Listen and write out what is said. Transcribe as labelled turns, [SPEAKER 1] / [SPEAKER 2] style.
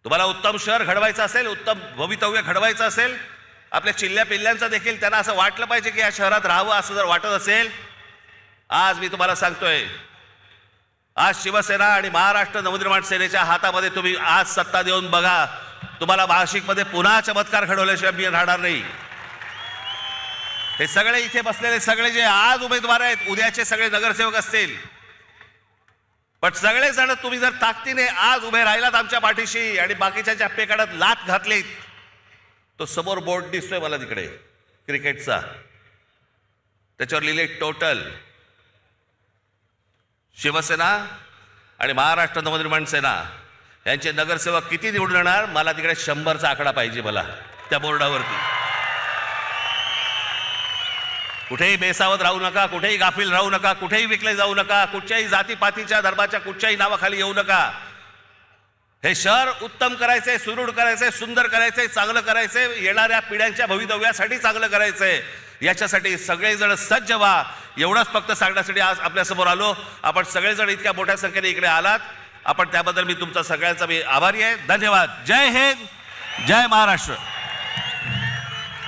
[SPEAKER 1] तुम्हाला उत्तम शहर घडवायचं असेल, उत्तम भवितव्य घडवायचं असेल, आपल्या चिल्ल्या पिल्ल्यांचं देखील त्यांना असं वाटलं पाहिजे की या शहरात राहावं असं जर वाटत असेल, आज मी तुम्हाला सांगतोय, आज शिवसेना आणि महाराष्ट्र नवनिर्माण सेनेच्या हातामध्ये तुम्ही आज सत्ता देऊन बघा, तुम्हाला नाशिकमध्ये पुन्हा चमत्कार घडवल्याशिवाय मी राहणार नाही. हे सगळे इथे बसलेले सगळे जे आज उमेदवार आहेत, उद्याचे सगळे नगरसेवक असतील, पण सगळे जण तुम्ही जर ताकदीने आज उभे राहिलात आमच्या पाठीशी आणि बाकीच्या पेकाडात लात घातलीत, तो समोर बोर्ड दिसतोय मला तिकडे क्रिकेटचा, त्याच्यावर लिहिले टोटल. शिवसेना आणि महाराष्ट्र नवनिर्माण सेना यांचे नगरसेवक किती निवडून येणार, मला तिकडे 100चा आकडा पाहिजे मला त्या बोर्डावरती. कुठेही बेसावत राहू नका, कुठेही गाफील राहू नका, कुठेही विकले जाऊ नका, कुठच्याही जातीपातीच्या धर्माच्या कुठच्याही नावाखाली येऊ नका. हे शहर उत्तम करायचंय, सुदृढ करायचंय, सुंदर करायचंय, चांगलं करायचंय, येणाऱ्या पिढ्यांच्या भवितव्यासाठी चांगलं करायचंय. याच्यासाठी सगळेजण सज्ज व्हा, एवढंच फक्त सांगण्यासाठी आज आपल्यासमोर आलो. आपण सगळेजण इतक्या मोठ्या संख्येने इकडे आलात, आपण त्याबद्दल मी तुमचा सगळ्यांचा मी आभारी आहे. धन्यवाद. जय हिंद, जय महाराष्ट्र.